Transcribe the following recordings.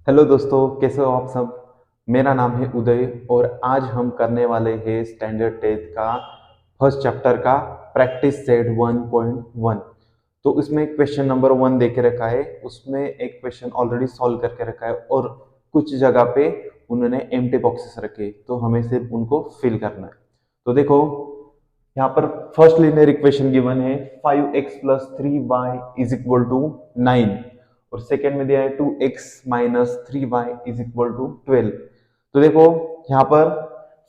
Hello दोस्तों, कैसे हो आप सब। मेरा नाम है उदय और आज हम करने वाले हैं स्टैंडर्ड टेस्ट का फर्स्ट चैप्टर का प्रैक्टिस सेट 1.1। तो उसमें क्वेश्चन नंबर 1 दे के रखा है, उसमें एक क्वेश्चन ऑलरेडी सॉल्व करके रखा है और कुछ जगह पे उन्होंने एम्प्टी बॉक्सेस रखे, तो हमें सिर्फ उनको फिल करना है। तो देखो यहाँ पर फर्स्ट लीनियर इक्वेशन गिवन है 5x + 3y = 9 और सेकेंड में दिया है 2x - 3y = 12। तो देखो यहाँ पर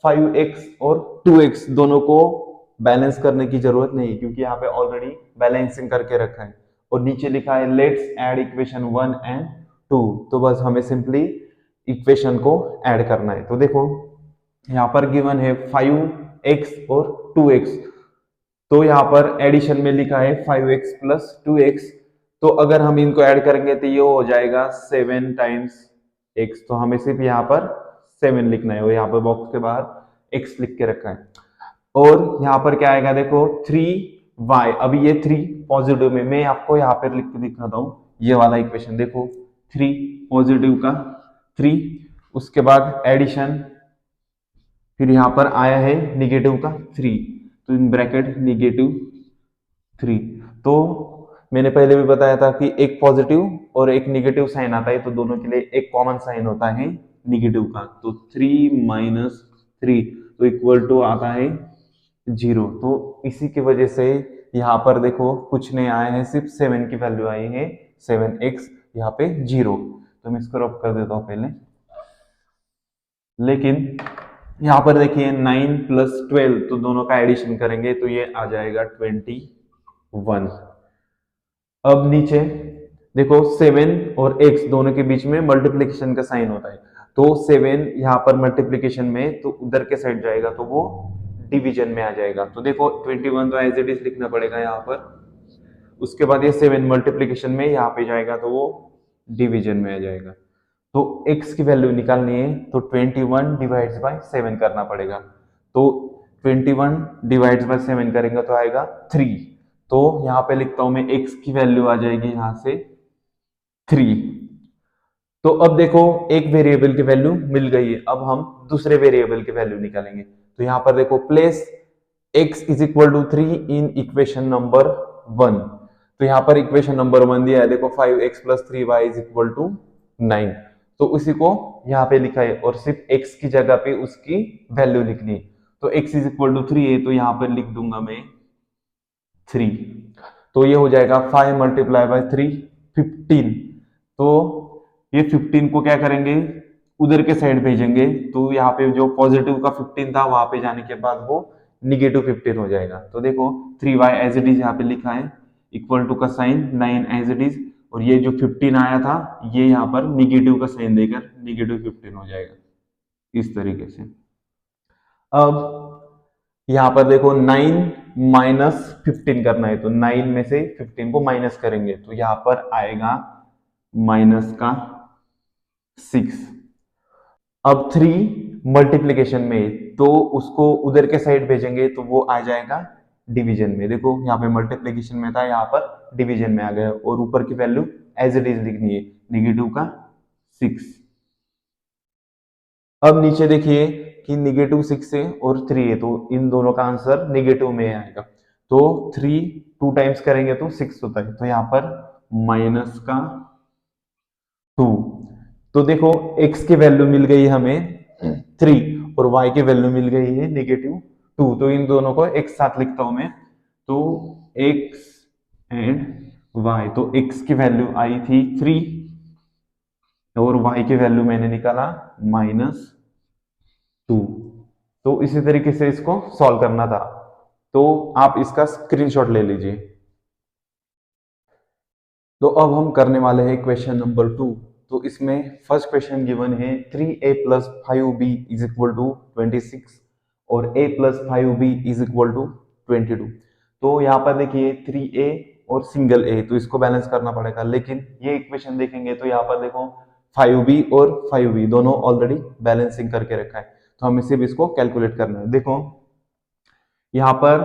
5x और 2x दोनों को बैलेंस करने की जरूरत नहीं क्योंकि यहाँ पे ऑलरेडी बैलेंसिंग करके रखा है और नीचे लिखा है लेट्स ऐड इक्वेशन 1 एंड 2। तो बस हमें सिंपली इक्वेशन को ऐड करना है। तो देखो यहाँ पर गिवन है 5x और 2x, तो यहाँ पर एडिशन में लिखा है 5x + 2x। तो अगर हम इनको ऐड करेंगे तो ये हो जाएगा 7 टाइम्स x। तो हमें सिर्फ यहाँ पर 7 लिखना है और यहाँ पर बॉक्स के बाहर x लिख के रखा है। और यहाँ पर क्या आएगा देखो 3y। अभी ये 3 पॉजिटिव में, मैं आपको यहाँ पर लिख के दिखाता हूँ ये वाला इक्वेशन। देखो 3 पॉजिटिव का 3, उसके बाद एडिशन, फिर यहाँ पर आया है निगेटिव का 3, तो इन ब्रैकेट -3। तो मैंने पहले भी बताया था कि एक पॉजिटिव और एक निगेटिव साइन आता है, तो दोनों के लिए एक कॉमन साइन होता है निगेटिव का। तो 3 - 3 तो इक्वल टू आता है 0। तो इसी की वजह से यहाँ पर देखो कुछ नहीं आया है, सिर्फ 7 की वैल्यू आई है 7x, यहाँ पे 0। तो मैं इसको रब कर देता हूँ पहले। लेकिन यहाँ पर देखिए 9 + 12, तो दोनों का एडिशन करेंगे तो ये आ जाएगा 21। अब नीचे देखो 7 और x दोनों के बीच में मल्टीप्लिकेशन का साइन होता है, तो 7 यहाँ पर मल्टीप्लिकेशन में तो उधर के साइड जाएगा तो वो डिवीजन में आ जाएगा। तो देखो 21 तो एज इट इज लिखना पड़ेगा यहाँ पर। उसके बाद ये 7 मल्टीप्लिकेशन में यहाँ पे जाएगा तो वो डिवीजन में आ जाएगा। तो x की वैल्यू निकालनी है तो 21 डिवाइड्स बाय 7 करना पड़ेगा। तो 21 डिवाइड्स बाय 7 करेंगे तो आएगा 3। तो यहाँ पे लिखता हूं मैं x की वैल्यू आ जाएगी यहां से 3। तो अब देखो एक वेरिएबल की वैल्यू मिल गई है, अब हम दूसरे वेरिएबल की वैल्यू निकालेंगे। तो यहाँ पर देखो place x = 3 in equation number 1। तो यहाँ पर इक्वेशन नंबर 1 दिया है, देखो 5x + 3y = 9। तो उसी को यहाँ पे लिखा है और सिर्फ x की जगह पे उसकी वैल्यू लिखनी है। तो x = 3 है तो यहाँ पर लिख दूंगा मैं 3। तो ये हो जाएगा 5 × 3 15। तो ये 15 को क्या करेंगे, उधर के साइड भेजेंगे, तो यहाँ पे जो पॉजिटिव का 15 था वहां पे जाने के बाद वो -15 हो जाएगा। तो देखो 3y एज इट इज यहाँ पे लिखा है, इक्वल टू का साइन 9 एज इट इज, और ये जो 15 आया था ये यहाँ पर निगेटिव का साइन देकर -15 हो जाएगा इस तरीके से। अब यहाँ पर देखो 9 - 15 करना है, तो 9 में से 15 को माइनस करेंगे तो यहाँ पर आएगा -6। अब 3 मल्टीप्लीकेशन में, तो उसको उधर के साइड भेजेंगे तो वो आ जाएगा डिवीजन में। देखो यहाँ पे मल्टीप्लीकेशन में था, यहाँ पर डिवीजन में आ गया और ऊपर की वैल्यू एज इट इज लिखनी है -6। अब नीचे देखिए कि -6 है और 3 है, तो इन दोनों का आंसर नेगेटिव में आएगा। तो 3 2 टाइम्स करेंगे तो 6 होता है, तो यहाँ पर -2। तो देखो x की वैल्यू मिल गई हमें 3 और y की वैल्यू मिल गई है -2। तो इन दोनों को एक साथ लिखता हूं मैं, तो x एंड y। तो x की वैल्यू आई थी 3 और y की वैल्यू मैंने निकाला -2। तो इसी तरीके से इसको सॉल्व करना था, तो आप इसका स्क्रीनशॉट ले लीजिए। तो अब हम करने वाले हैं क्वेश्चन नंबर 2। तो इसमें फर्स्ट क्वेश्चन गिवन है 3a + 5b = 26 और a + 5b = 22। तो यहाँ पर देखिए 3a और सिंगल a, तो इसको बैलेंस करना पड़ेगा। लेकिन ये इक्वेशन देखेंगे तो यहाँ पर देखो 5b और 5b दोनों ऑलरेडी बैलेंसिंग करके रखा है, तो हमें सिर्फ इसको कैलकुलेट करना है। देखो यहाँ पर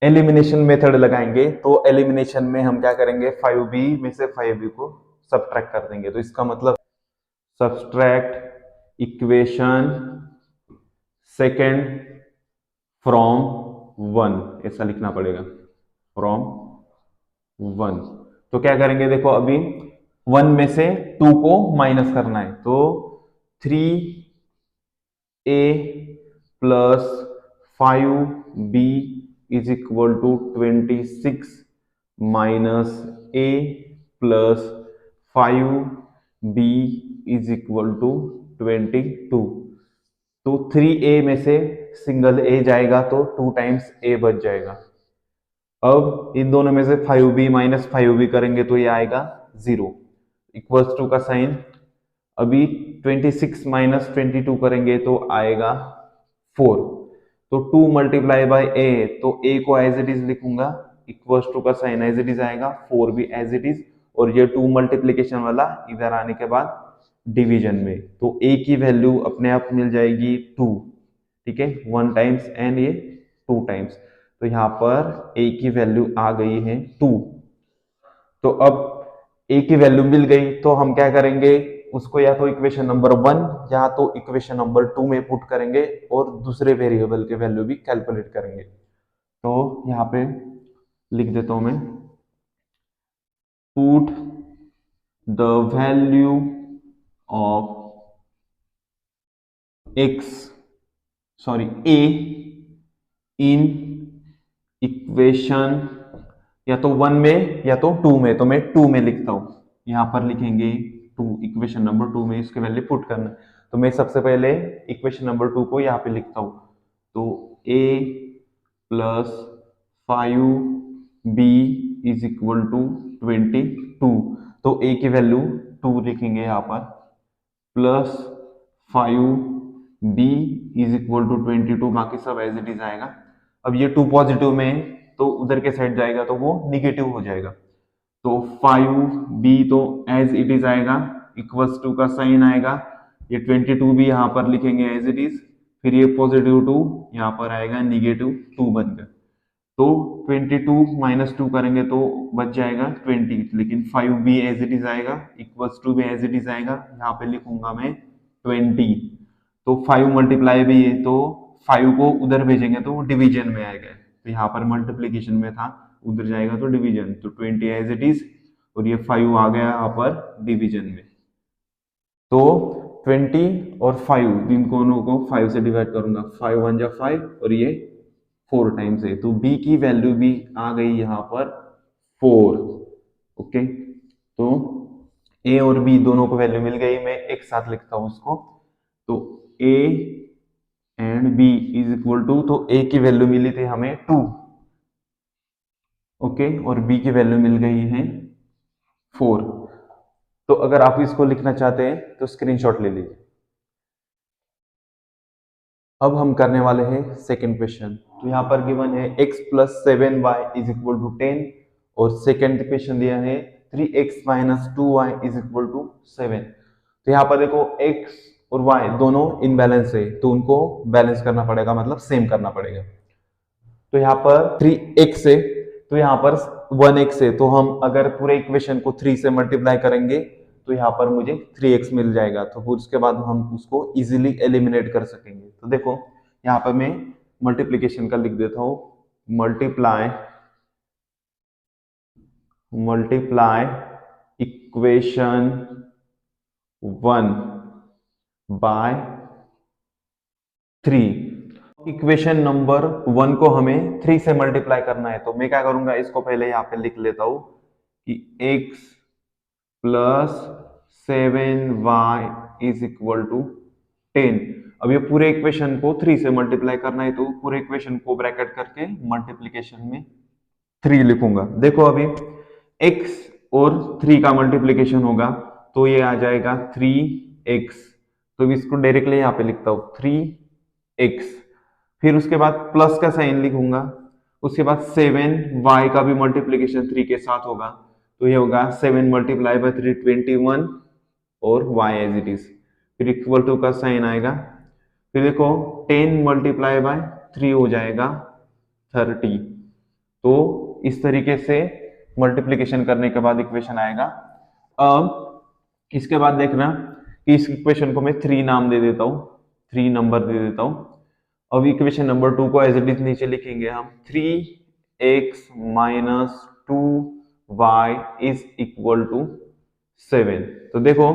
एलिमिनेशन मेथड लगाएंगे, तो एलिमिनेशन में हम क्या करेंगे 5b में से 5b को सब्ट्रैक्ट कर देंगे। तो इसका मतलब subtract equation second from one, ऐसा लिखना पड़ेगा, फ्रॉम वन। तो क्या करेंगे, देखो अभी वन में से टू को माइनस करना है, तो 3a plus 5b is equal to 26 minus a plus 5b is equal to 22। तो 3a में से सिंगल a जाएगा तो 2 टाइम्स a बच जाएगा। अब इन दोनों में से 5b माइनस 5b करेंगे तो ये आएगा 0, इक्वल्स टू का साइन। अभी 26 माइनस 22 करेंगे तो आएगा 4। तो 2 मल्टीप्लाई बाय a, तो a को एज इट इज लिखूंगा, इक्वल्स टू का साइन एज इट इज आएगा, 4 भी एज इट इज, और ये 2 मल्टीप्लीकेशन वाला इधर आने के बाद डिवीजन में, तो a की वैल्यू अपने आप मिल जाएगी 2, ठीक है, 1 टाइम्स एंड ये 2 टाइम्स, तो यहाँ पर a की वैल्यू आ गई है 2। तो अब a की वैल्यू मिल गई तो हम क्या करेंगे, उसको या तो इक्वेशन नंबर 1 या तो इक्वेशन नंबर 2 में पुट करेंगे और दूसरे वेरिएबल के वैल्यू भी कैलकुलेट करेंगे। तो यहाँ पे लिख देता हूं मैं, put the value of a in equation या तो 1 में या तो 2 में, तो मैं 2 में लिखता हूं, यहां पर लिखेंगे 2, इक्वेशन नंबर 2 में इसके वैल्यू पुट करना। तो मैं सबसे पहले इक्वेशन नंबर 2 को यहाँ पे लिखता हूं, तो a plus 5b is equal to 22। तो a की वैल्यू 2 लिखेंगे यहाँ पर, plus 5b is equal to 22, बाकी सब एज इट इज आएगा। अब ये 2 पॉजिटिव में तो उधर के साइड जाएगा तो वो निगेटिव हो जाएगा, तो 5b तो एज इट इज आएगा, इक्वल्स टू का साइन आएगा, ये 22 भी यहाँ पर लिखेंगे एज इट इज, फिर ये पॉजिटिव 2 यहाँ पर आएगा, निगेटिव 2 बनकर, तो 22 माइनस 2 करेंगे तो बच जाएगा 20, लेकिन 5b एज इट इज आएगा, इक्वल्स टू भी एज इट इज आएगा, यहाँ पे लिखूंगा मैं 20। तो 5 मल्टीप्लाई भी है तो 5 को उधर भेजेंगे तो वो डिवीजन में आएगा, तो यहाँ पर मल्टीप्लीकेशन में था, उधर जाएगा तो डिवीजन, तो 20 एज इट इज, और ये 5 आ गया यहाँ पर डिवीजन में। तो 20 और 5 इन दोनों को 5 से डिवाइड करूंगा, 5 1 जा 5 और ये 4 टाइम्स है, तो b की वैल्यू भी आ गई यहाँ पर 4। ओके, तो a और b दोनों को वैल्यू मिल गई, मैं एक साथ लिखता हूं उसको, तो a and b is equal to, तो a की वैल्यू मिली थी हमें 2, ओके, और b की वैल्यू मिल गई है 4। तो अगर आप इसको लिखना चाहते हैं तो स्क्रीनशॉट ले लीजिए। अब हम करने वाले हैं सेकंड क्वेश्चन। तो यहाँ पर गिवन है x plus 7y is equal to 10, और सेकंड क्वेश्चन दिया है 3x minus 2y is equal to 7। तो यहाँ पर देखो x और y दोनों इनबैलेंस है, तो उनको बैलेंस करना पड़ेगा, मतलब सेम करना पड़ेगा। तो यहाँ पर 3x है, तो यहाँ पर 1x है, तो हम अगर पूरे इक्वेशन को 3 से मल्टीप्लाई करेंगे तो यहाँ पर मुझे 3x मिल जाएगा, तो फिर उसके बाद हम उसको इजीली एलिमिनेट कर सकेंगे। तो देखो यहाँ पर मैं मल्टीप्लीकेशन का लिख देता हूँ, multiply equation 1 by 3। Equation number 1 को हमें 3 से मल्टीप्लाई करना है, तो मैं क्या करूंगा, इसको पहले यहाँ पे लिख लेता हूं कि x plus 7y is equal to 10। अब ये पूरे इक्वेशन को 3 से मल्टीप्लाई करना है, तो पूरे इक्वेशन को ब्रैकेट करके मल्टीप्लीकेशन में 3 लिखूंगा। देखो अभी x और 3 का मल्टीप्लीकेशन होगा तो ये आ जाएगा 3x, तो इसको डायरेक्टली यहाँ पे लिखता हूँ 3x, फिर उसके बाद प्लस का साइन लिखूंगा, उसके बाद 7y का भी मल्टीप्लीकेशन 3 के साथ होगा, तो ये होगा 7 मल्टीप्लाई बाय 3 21, और y एज इट इज, फिर इक्वल टू का साइन आएगा, फिर देखो 10 मल्टीप्लाई बाय 3 हो जाएगा 30। तो इस तरीके से मल्टीप्लीकेशन करने के बाद इक्वेशन आएगा। अब इसके बाद देखना इस इक्वेशन को मैं 3 नाम दे देता हूँ, 3 नंबर दे देता हूँ। अब इक्वेशन नंबर 2 को एज इट इज नीचे लिखेंगे हम, 3x minus 2y is equal to 7। तो देखो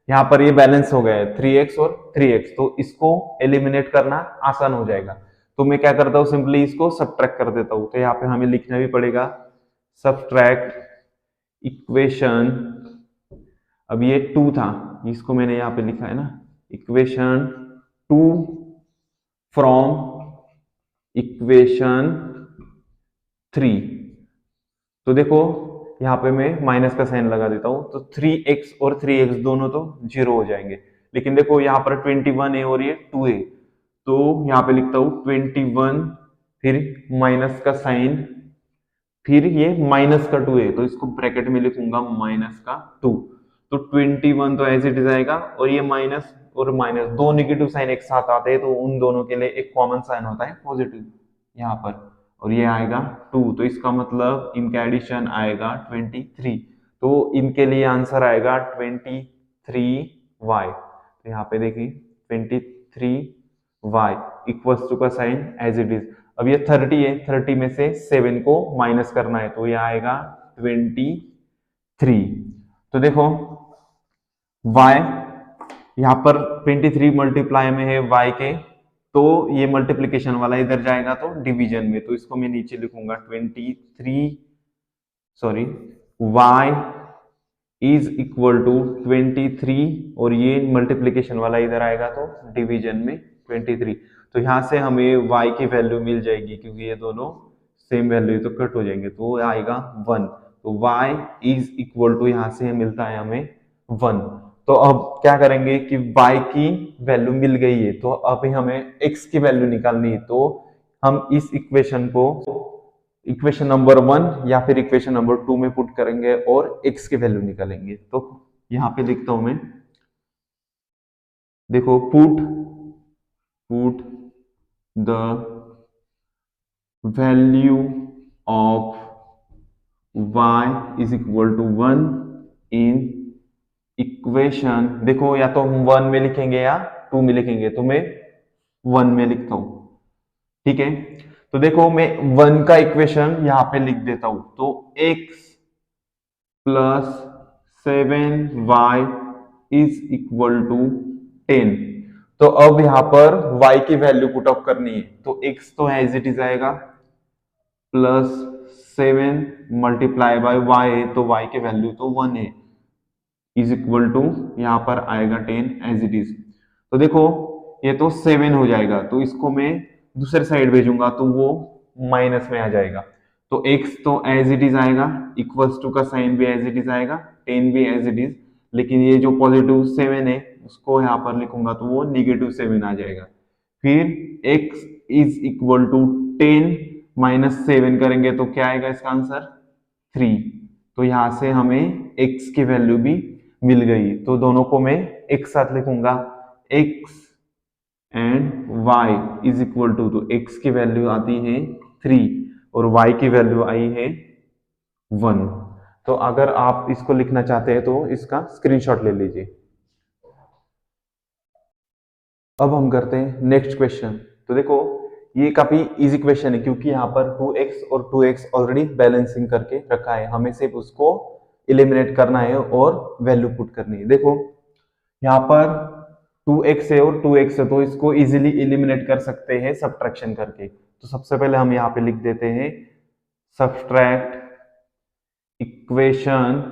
यहाँ पर ये बैलेंस हो गया है 3x और 3x, तो इसको एलिमिनेट करना आसान हो जाएगा। तो मैं क्या करता हूँ, सिंपली इसको सब्ट्रैक्ट कर देता हूँ। तो यहाँ पे हमें लिखना भी पड़ेगा सब्ट्रैक्ट इक्वेशन, अब ये 2 था, इसको मैंने यहाँ पे लिखा है ना, इक्वेशन 2 फ्रॉम इक्वेशन 3। तो देखो यहाँ पे मैं माइनस का साइन लगा देता हूं, तो 3x और 3x दोनों तो 0 हो जाएंगे। लेकिन देखो यहाँ पर 21 है और ये 2 है, तो यहाँ पे लिखता हूं 21, फिर माइनस का साइन, फिर ये माइनस का 2 है, तो इसको ब्रैकेट में लिखूंगा माइनस का 2। तो 21 तो एज इट इज आएगा, और ये माइनस और माइनस, दो नेगेटिव साइन एक साथ आते हैं तो उन दोनों के लिए एक कॉमन साइन होता है पॉजिटिव यहाँ पर, और ये आएगा 2। तो इसका मतलब इनका एडिशन आएगा 23। तो इनके लिए आंसर आएगा 23y। तो यहाँ पे देखिए 23y इक्वल्स टू का साइन एज इट इज। अब ये 30 है, 30 में से 7 को माइनस करना है, तो ये आएगा 23। तो देखो y यहाँ पर 23 मल्टीप्लाई में है y के, तो ये मल्टीप्लिकेशन वाला इधर जाएगा तो डिवीजन में, तो इसको मैं नीचे लिखूंगा y इज इक्वल टू 23, और ये मल्टीप्लिकेशन वाला इधर आएगा तो डिवीजन में 23। तो यहाँ से हमें y की वैल्यू मिल जाएगी, क्योंकि ये दोनों सेम वैल्यू तो कट हो जाएंगे, तो आएगा 1। तो y इज इक्वल टू यहाँ से मिलता है हमें 1। तो अब क्या करेंगे कि y की वैल्यू मिल गई है, तो अभी हमें x की वैल्यू निकालनी है। तो हम इस इक्वेशन को इक्वेशन नंबर 1 या फिर इक्वेशन नंबर 2 में पुट करेंगे और x की वैल्यू निकालेंगे। तो यहाँ पे लिखता हूं मैं, देखो put the value of y is equal to 1 in equation, देखो या तो हम 1 में लिखेंगे या 2 में लिखेंगे, तो मैं 1 में लिखता हूं, ठीक है। तो देखो मैं 1 का इक्वेशन यहां पे लिख देता हूं, तो x plus 7y is equal to 10। तो अब यहां पर y की वैल्यू पुट अप करनी है, तो x तो एज इट इज आएगा प्लस 7 मल्टीप्लाई बाय y है, तो y की वैल्यू तो 1 है, इज इक्वल टू यहाँ पर आएगा 10 एज इट इज। तो देखो ये तो 7 हो जाएगा, तो इसको मैं दूसरे साइड भेजूंगा तो वो माइनस में आ जाएगा। तो x तो एज इट इज आएगा, इक्वल्स टू का साइन भी एज इट इज आएगा, 10 भी एज इट इज, लेकिन ये जो पॉजिटिव 7 है उसको यहाँ पर लिखूंगा तो वो निगेटिव 7 आ जाएगा। फिर x is equal to 10 minus 7 करेंगे तो क्या आएगा इसका आंसर 3। तो यहां से हमें x की वैल्यू भी मिल गई, तो दोनों को मैं एक साथ लिखूंगा, x and y is equal to, तो x की वैल्यू आती है 3 और y की वैल्यू आई है 1। तो अगर आप इसको लिखना चाहते हैं तो इसका स्क्रीनशॉट ले लीजिए। अब हम करते हैं नेक्स्ट क्वेश्चन। तो देखो ये काफी इजी क्वेश्चन है, क्योंकि यहाँ पर 2x और 2x ऑलरेडी बैलेंसिंग करके रखा है, हमें सिर्फ उसको एलिमिनेट करना है और वैल्यू पुट करनी है। देखो यहाँ पर 2x है और 2x है, तो इसको इजीली एलिमिनेट कर सकते हैं सब्ट्रैक्शन करके। तो सबसे पहले हम यहाँ पे लिख देते हैं सब्ट्रैक्ट इक्वेशन,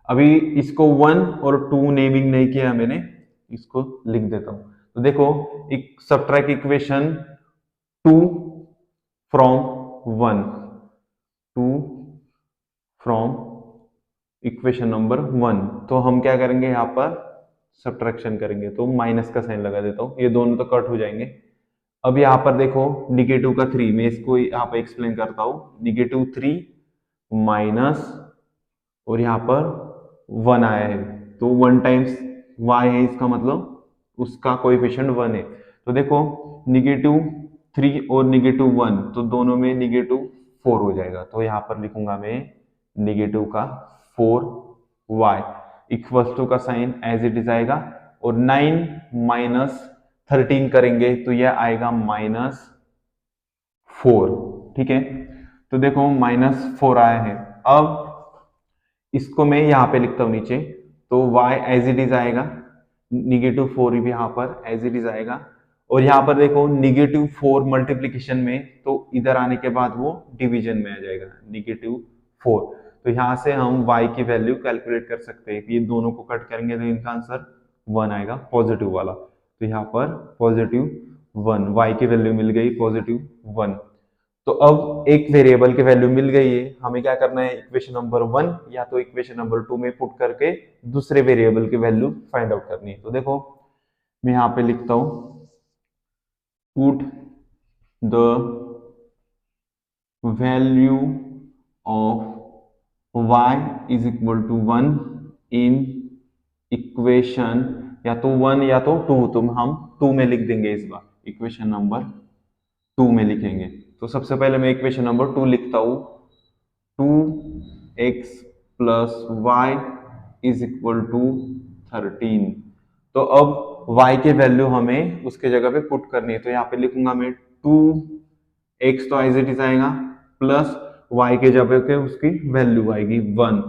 अभी इसको 1 और 2 नेमिंग नहीं किया मैंने, इसको लिख देता हूं। तो देखो एक subtract equation 2 from 1, 2 from equation number 1। तो हम क्या करेंगे यहाँ पर सब्ट्रैक्शन करेंगे, तो माइनस का साइन लगा देता हूं, ये दोनों तो कट हो जाएंगे। अब यहाँ पर देखो निगेटिव का 3, मैं इसको यहाँ पर एक्सप्लेन करता हूं, निगेटिव 3 माइनस, और यहाँ पर 1 आया है, तो 1 टाइम्स y है, इसका मतलब उसका कोएफिशिएंट 1 है। तो देखो निगेटिव 3 और निगेटिव 1, तो दोनों में निगेटिव 4 हो जाएगा, तो यहाँ पर लिखूंगा मैं निगेटिव का 4y। इक्वल्स टू का साइन एज इट इज आएगा, और 9 माइनस 13 करेंगे तो यह आएगा -4। ठीक है, तो देखो -4 आया है। अब इसको मैं यहाँ पे लिखता हूँ नीचे, तो y एज इट इज आएगा, -4 भी यहाँ पर एज इट इज आएगा, और यहाँ पर देखो -4 मल्टीप्लीकेशन में, तो इधर आने के बाद वो डिवीजन में आ जाएगा -4। तो यहाँ से हम y की वैल्यू कैलकुलेट कर सकते हैं कि ये दोनों को कट करेंगे तो इनका आंसर 1 आएगा, पॉजिटिव वाला। तो यहाँ पर +1, y की वैल्यू मिल गई +1। तो अब एक वेरिएबल की वैल्यू मिल गई है, हमें क्या करना है, इक्वेशन नंबर 1 या तो इक्वेशन नंबर 2 में पुट करके दूसरे वेरिएबल की वैल्यू फाइंड आउट करनी है। तो देखो मैं यहाँ पे लिखता हूं, put the value of y is equal to 1 in equation, या तो 1 या तो 2, तो हम 2 में लिख देंगे, इस बार इक्वेशन नंबर 2 में लिखेंगे। तो सबसे पहले मैं इक्वेशन नंबर 2 लिखता हूं, 2x plus Y is equal to 13। तो अब y की वैल्यू हमें उसके जगह पे पुट करनी है, तो यहाँ पे लिखूंगा मैं 2x तो एज इट इज आएगा, प्लस y के जगह पे उसकी वैल्यू आएगी 1,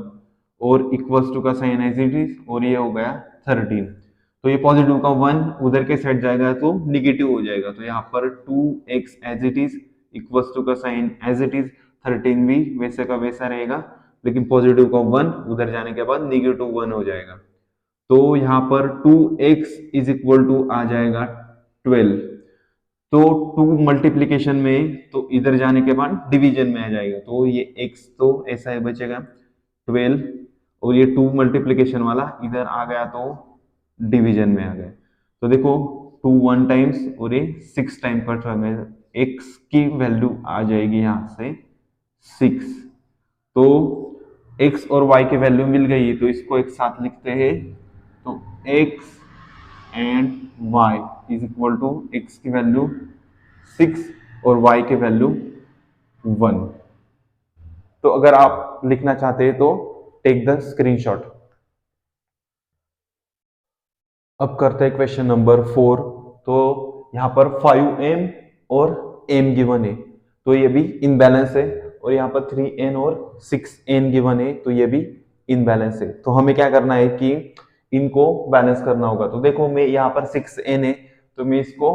और इक्वल्स टू का साइन एज इट इज, और ये हो गया 13। तो ये पॉजिटिव का 1 उधर के साइड जाएगा तो निगेटिव हो जाएगा, तो यहाँ पर 2x as it is equals to का साइन एज इट इज, 13 भी वैसे का वैसा रहेगा, लेकिन पॉजिटिव का 1 उधर जाने के बाद -1 हो जाएगा। तो यहाँ पर 2x इज इक्वल टू आ जाएगा 12। तो 2 मल्टीप्लीकेशन में, तो इधर जाने के बाद डिवीजन में आ जाएगा, तो ये x तो ऐसा ही बचेगा 12, और ये 2 मल्टीप्लीकेशन वाला इधर आ गया तो डिवीजन में आ गया। तो देखो 2 1 टाइम्स और ये 6 टाइम पर x की वैल्यू आ जाएगी यहाँ से 6। तो x और y की वैल्यू मिल गई है, तो इसको एक साथ लिखते हैं, तो x and y is equal to x की वैल्यू 6 और y की वैल्यू 1। तो अगर आप लिखना चाहते हैं तो टेक द स्क्रीनशॉट। अब करते हैं क्वेश्चन नंबर 4। तो यहाँ पर 5m और m गिवन है, तो ये भी इनबैलेंस है, और यहाँ पर 3n और 6n गिवन है, तो ये भी इनबैलेंस है। तो हमें क्या करना है कि इनको बैलेंस करना होगा। तो देखो मैं यहाँ पर 6n है, तो मैं इसको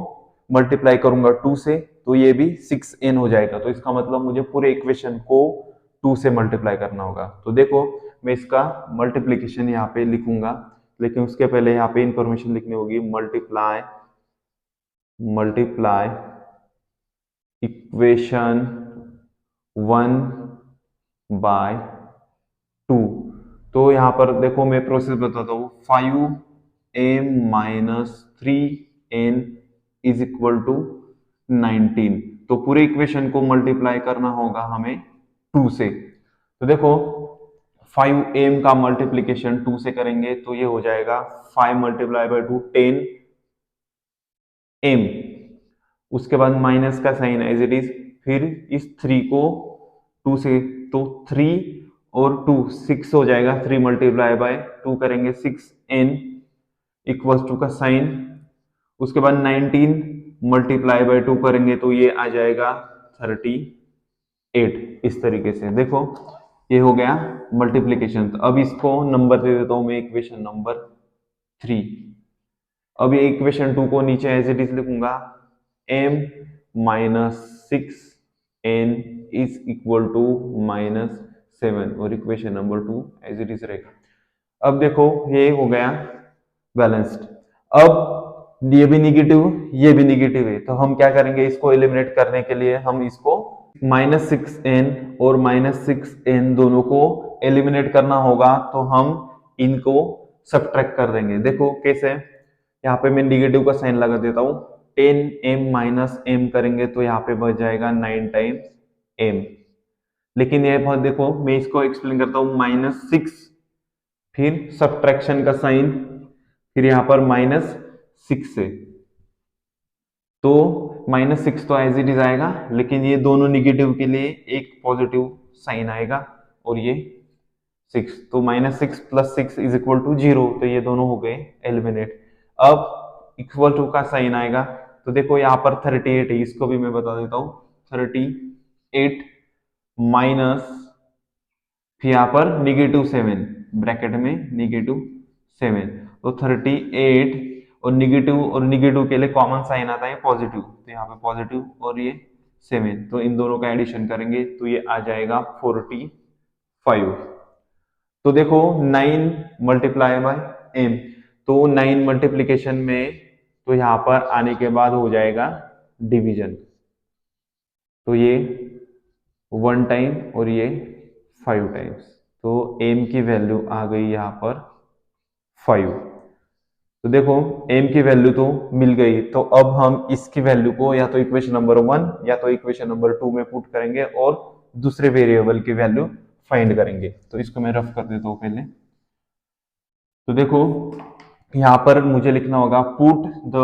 मल्टीप्लाई करूंगा 2 से, तो ये भी 6n हो जाएगा। तो इसका मतलब मुझे पूरे इक्वेशन को 2 से मल्टीप्लाई करना होगा। तो देखो मैं इसका मल्टीप्लीकेशन यहाँ पे लिखूंगा, लेकिन उसके पहले यहाँ पे इंफॉर्मेशन लिखनी होगी, मल्टीप्लाई इक्वेशन 1 बाय 2। तो यहाँ पर देखो मैं प्रोसेस बताता हूँ, 5m minus 3n is equal to 19। तो पूरे इक्वेशन को मल्टीप्लाई करना होगा हमें 2 से। तो देखो 5m का मल्टीप्लीकेशन 2 से करेंगे तो ये हो जाएगा 5 मल्टीप्लाई बाय 2 10m, उसके बाद माइनस का साइन एज इट इज, फिर इस 3 को 2 से, तो 3 और 2 6 हो जाएगा, 3 मल्टीप्लाई बाय 2 करेंगे 6n इक्वल्स टू का साइन, उसके बाद 19 मल्टीप्लाई बाय 2 करेंगे तो ये आ जाएगा 38। इस तरीके से देखो ये हो गया मल्टीप्लीकेशन। तो अब इसको नंबर दे देता हूं मैं, इक्वेशन नंबर 3। अब ये इक्वेशन 2 को नीचे एज इट इज लिखूंगा, m minus 6n is equal to -7, और equation number 2 as it is रहेगा। अब देखो ये हो गया बैलेंस्ड। अब ये भी निगेटिव है, तो हम क्या करेंगे, इसको एलिमिनेट करने के लिए हम इसको -6n और -6n दोनों को एलिमिनेट करना होगा, तो हम इनको सब्ट्रैक्ट कर देंगे। देखो कैसे, यहाँ पे मैं निगेटिव का साइन लगा देता हूँ, 10m माइनस m करेंगे तो यहाँ पे बच जाएगा 9 टाइम्स m। लेकिन ये बहुत देखो मैं इसको एक्सप्लेन करता हूँ, -6 फिर सब्ट्रैक्शन का साइन, फिर यहाँ पर -6 से, तो -6 तो एज इट इज आएगा, लेकिन ये दोनों निगेटिव के लिए एक पॉजिटिव साइन आएगा, और ये 6, तो -6 + 6 = 0, तो ये दोनों हो गए एलिमिनेट। अब इक्वल टू का साइन आएगा, तो देखो यहाँ पर 38 है, इसको भी मैं बता देता हूँ। 38 माइनस, फिर यहाँ पर -7, ब्रैकेट में -7, तो 38 और निगेटिव के लिए कॉमन साइन आता है पॉजिटिव, तो यहाँ पे पॉजिटिव और ये 7, तो इन दोनों का एडिशन करेंगे तो ये आ जाएगा 45। तो देखो 9 मल्टीप्लाई बाय m, तो 9 मल्टीप्लीकेशन में, तो यहाँ पर आने के बाद हो जाएगा डिवीजन, तो ये 1 टाइम और ये 5 टाइम्स, तो m की वैल्यू आ गई यहाँ पर 5। तो देखो m की वैल्यू तो मिल गई, तो अब हम इसकी वैल्यू को या तो इक्वेशन नंबर 1 या तो इक्वेशन नंबर 2 में पुट करेंगे और दूसरे वेरिएबल की वैल्यू फाइंड करेंगे। तो इसको मैं रफ कर देता हूँ पहले। तो देखो यहाँ पर मुझे लिखना होगा put the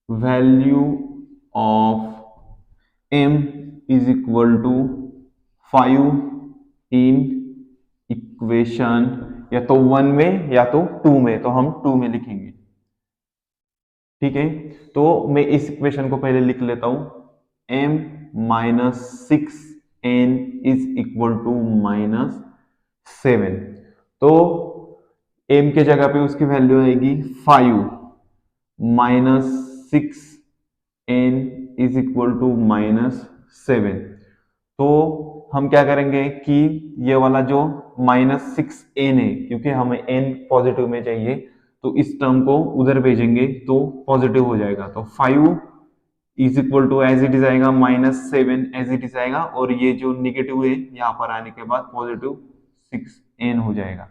value of m is equal to 5 in equation या तो 1 में या तो 2 में, तो हम 2 में लिखेंगे। ठीक है, तो मैं इस इक्वेशन को पहले लिख लेता हूं, m - 6n is equal to -7। तो m के जगह पे उसकी वैल्यू आएगी 5 - 6n इज इक्वल टू -7। तो हम क्या करेंगे कि ये वाला जो -6n है, क्योंकि हमें n पॉजिटिव में चाहिए, तो इस टर्म को उधर भेजेंगे तो पॉजिटिव हो जाएगा, तो 5 is equal to as it is आएगा -7 एज इट इज आएगा, और ये जो निगेटिव है यहाँ पर आने के बाद पॉजिटिव 6n हो जाएगा।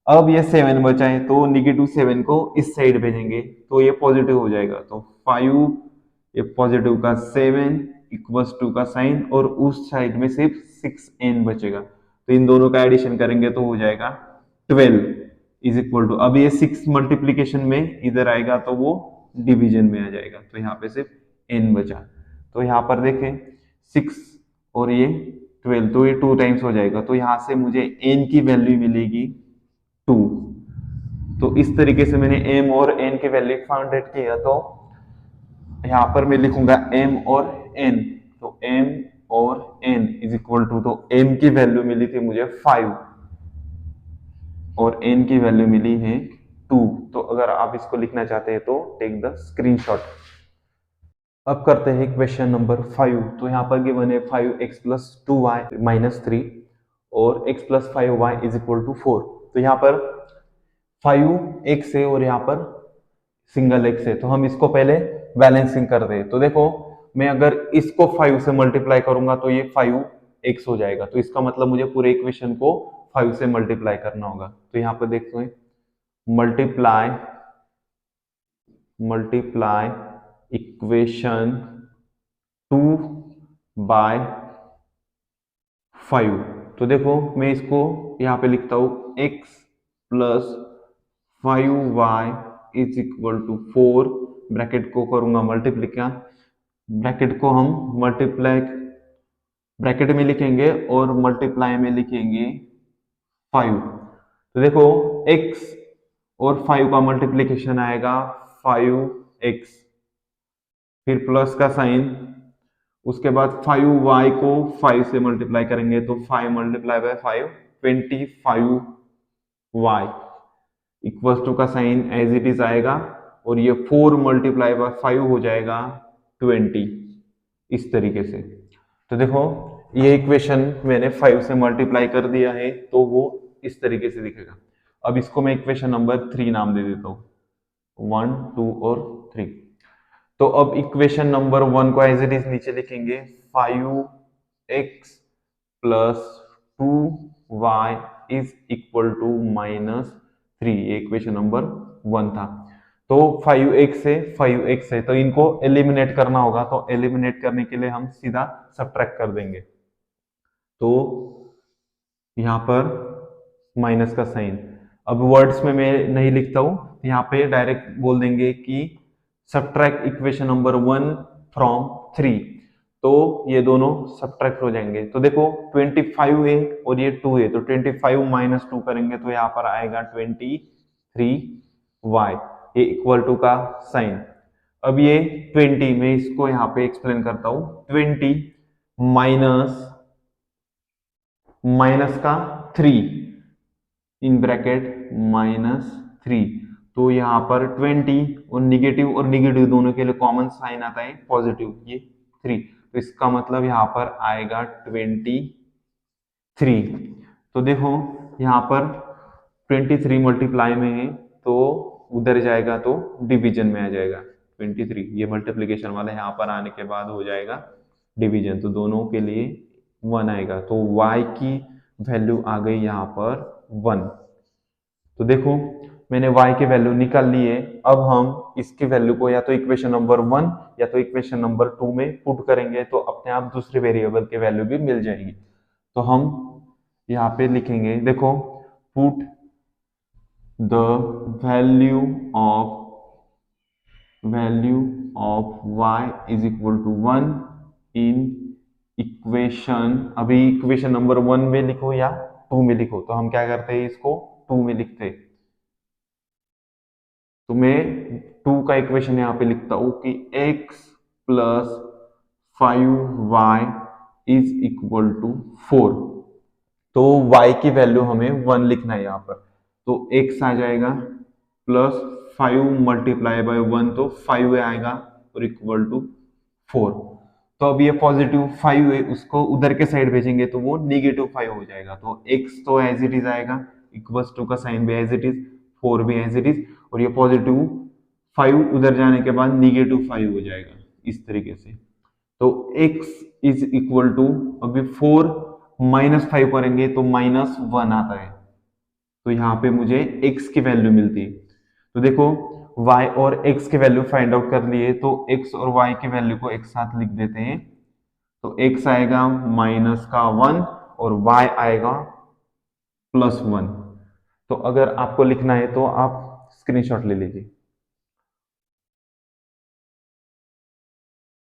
अब ये 7 बचा है, तो -7 को इस साइड भेजेंगे तो ये पॉजिटिव हो जाएगा, तो 5 ये पॉजिटिव का 7 इक्वल्स टू का साइन, और उस साइड में सिर्फ 6n बचेगा, तो इन दोनों का एडिशन करेंगे तो हो जाएगा 12 इज इक्वल टू, अब ये 6 मल्टीप्लीकेशन में इधर आएगा तो वो डिवीजन में आ जाएगा, तो यहाँ पे सिर्फ n बचा। तो यहाँ पर देखें 6 और ये 12, तो ये 2 टाइम्स हो जाएगा, तो यहाँ से मुझे n की वैल्यू मिलेगी 2। तो इस तरीके से मैंने m और n की वैल्यू फाइंड आउट किया, तो यहाँ पर मैं लिखूंगा m और n, तो m और n इज इक्वल टू, तो m की वैल्यू मिली थी मुझे 5 और n की वैल्यू मिली है 2। तो अगर आप इसको लिखना चाहते हैं तो टेक द स्क्रीनशॉट। अब करते हैं क्वेश्चन नंबर 5। तो यहाँ पर गिवन है 5x + 2y - 3 और x + 5y is equal to 4। तो यहाँ पर 5x है और यहाँ पर सिंगल x है, तो हम इसको पहले बैलेंसिंग कर दे। तो देखो मैं अगर इसको 5 से मल्टीप्लाई करूंगा तो ये 5x हो जाएगा, तो इसका मतलब मुझे पूरे इक्वेशन को 5 से मल्टीप्लाई करना होगा। तो यहाँ पर देखते हैं मल्टीप्लाई इक्वेशन 2 बाय 5। तो देखो मैं इसको यहाँ पे लिखता हूँ x + 5y is equal to 4, bracket को करूंगा मल्टीप्लिकेशन, ब्रैकेट को हम मल्टीप्लाई ब्रैकेट में लिखेंगे और मल्टीप्लाई में लिखेंगे 5। तो देखो x और 5 का मल्टीप्लिकेशन आएगा 5x, फिर प्लस का साइन, उसके बाद 5y को 5 से मल्टीप्लाई करेंगे तो 5 × 5 25y इक्वल्स टू का साइन एज इट इज आएगा, और ये 4 × 5 हो जाएगा 20, इस तरीके से। तो देखो ये इक्वेशन मैंने 5 से मल्टीप्लाई कर दिया है, तो वो इस तरीके से दिखेगा। अब इसको मैं इक्वेशन नंबर 3 नाम दे देता हूँ, 1, 2 और 3। तो अब इक्वेशन नंबर 1 को एज इट इज नीचे लिखेंगे, 5x + 2y is equal to -3, ये इक्वेशन नंबर 1 था। तो 5x है, तो इनको एलिमिनेट करना होगा, तो एलिमिनेट करने के लिए हम सीधा सब्ट्रैक्ट कर देंगे। तो यहाँ पर माइनस का साइन, अब वर्ड्स में मैं नहीं लिखता हूं, यहाँ पे डायरेक्ट बोल देंगे कि सब्ट्रैक्ट इक्वेशन नंबर 1 फ्रॉम 3। तो ये दोनों सब्ट्रैक्ट हो जाएंगे। तो देखो 25 है और ये 2 है, तो 25 माइनस 2 करेंगे तो यहाँ पर आएगा 23y, ये इक्वल टू का साइन। अब ये 20, मैं इसको यहाँ पे एक्सप्लेन करता हूँ। 20 माइनस माइनस का 3 इन ब्रैकेट माइनस 3, तो यहाँ पर 20 और निगेटिव दोनों के लिए कॉमन साइन आता है पॉजिटिव, ये 3, तो इसका मतलब यहाँ पर आएगा 23। तो देखो यहाँ पर 23 मल्टीप्लाई में है तो उधर जाएगा तो डिवीजन में आ जाएगा 23, ये मल्टीप्लीकेशन वाला यहाँ पर आने के बाद हो जाएगा डिवीजन, तो दोनों के लिए 1 आएगा, तो y की वैल्यू आ गई यहाँ पर 1। तो देखो मैंने y की वैल्यू निकाल ली है। अब हम इसकी वैल्यू को या तो इक्वेशन नंबर 1 या तो इक्वेशन नंबर 2 में पुट करेंगे तो अपने आप दूसरे वेरिएबल की वैल्यू भी मिल जाएगी। तो हम यहाँ पे लिखेंगे, देखो put the value of y is equal to 1 in equation, अभी इक्वेशन नंबर 1 में लिखो या 2 में लिखो, तो हम क्या करते हैं इसको 2 में लिखते हैं। तो मैं 2 का इक्वेशन यहाँ पे लिखता हूं कि x plus 5y is equal to 4, तो y की वैल्यू हमें 1 लिखना है यहाँ पर, तो x आ जाएगा प्लस 5 मल्टीप्लाई बाय 1, तो 5 आएगा और इक्वल टू 4। तो अब ये पॉजिटिव 5 है, उसको उधर के साइड भेजेंगे तो वो नेगेटिव 5 हो जाएगा, तो x तो एज इट इज आएगा, इक्वल्स टू का साइन भी एज इट इज, 4 भी एज इट इज, और ये पॉजिटिव 5 उधर जाने के बाद नेगेटिव 5 हो जाएगा इस तरीके से। तो x इज इक्वल टू, अभी 4 माइनस 5 करेंगे तो माइनस 1 आता है, तो यहाँ पे मुझे x की वैल्यू मिलती है। तो देखो y और x की वैल्यू फाइंड आउट कर लिए, तो x और y की वैल्यू को एक साथ लिख देते हैं, तो x आएगा माइनस का 1 और y आएगा प्लस 1। तो अगर आपको लिखना है तो आप स्क्रीनशॉट ले लीजिए।